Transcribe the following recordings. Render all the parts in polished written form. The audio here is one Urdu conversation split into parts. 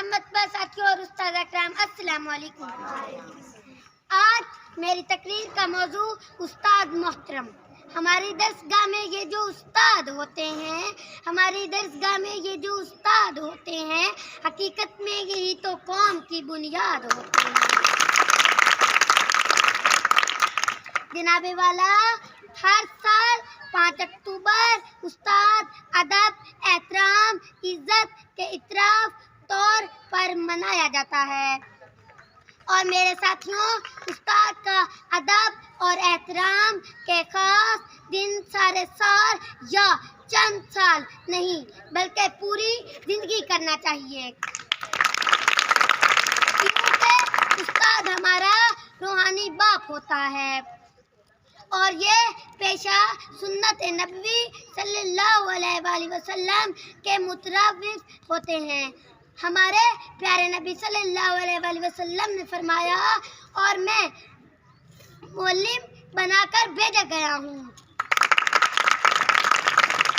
محمد پر ساتھیوں اور استاد اکرام السلام علیکم۔ آج میری تقریر کا موضوع استاد محترم۔ ہماری درسگاہ میں یہ جو استاد ہوتے ہیں حقیقت میں یہی تو قوم کی بنیاد ہوتے ہیں۔ جناب والا، ہر سال 5 اکتوبر استاد ادب، احترام، عزت کے اعتراف طور پر منایا جاتا ہے، اور میرے ساتھیوں، استاد کا ادب اور احترام کے خاص دن سارے سال یا چند سال نہیں بلکہ پوری زندگی کرنا چاہیے، کیونکہ استاد ہمارا روحانی باپ ہوتا ہے اور یہ پیشہ سنت نبوی صلی اللہ علیہ وآلہ وسلم کے مطابق ہوتے ہیں۔ ہمارے پیارے نبی صلی اللہ علیہ وآلہ وسلم نے فرمایا، اور میں معلم بنا کر بھیجا گیا ہوں،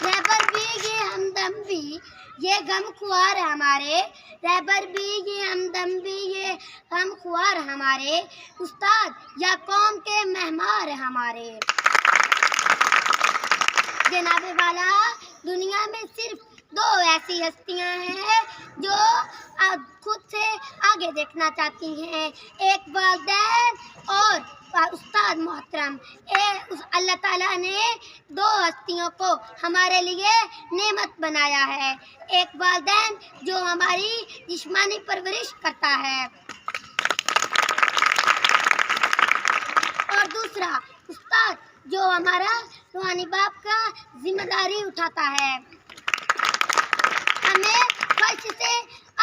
رہبر بھی یہ ہمدم بھی یہ غمخوار ہمارے، رہبر بھی یہ ہمدم بھی یہ غمخوار ہمارے، استاد یا قوم کے معمار ہمارے۔ جناب والا، دنیا میں صرف 2 ایسی ہستیاں ہیں جو خود سے آگے دیکھنا چاہتی ہیں، ایک والدین اور استاد محترم۔ اللہ تعالیٰ نے 2 ہستیوں کو ہمارے لیے نعمت بنایا ہے، ایک والدین جو ہماری جسمانی پرورش کرتا ہے، اور دوسرا استاد جو ہمارا روحانی باپ کا ذمہ داری اٹھاتا ہے، ہمیں فرش سے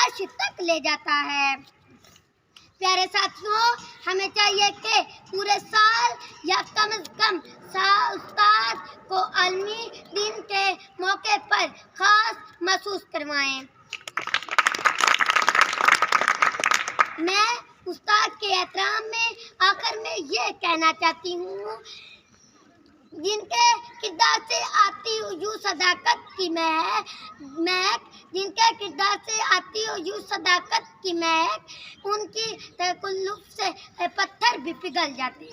عرش تک لے جاتا ہے۔ پیارے ساتھیوں، ہمیں چاہیے کہ پورے سال یا کم از کم استاد کو عالمی دن کے موقع پر خاص محسوس کروائیں۔ میں استاد کے احترام میں آخر میں یہ کہنا چاہتی ہوں، جن کے کردار سے آتی ہو یوں صداقت کی مہک، ان کی تکلف سے پتھر بھی پگھل جاتے ہیں۔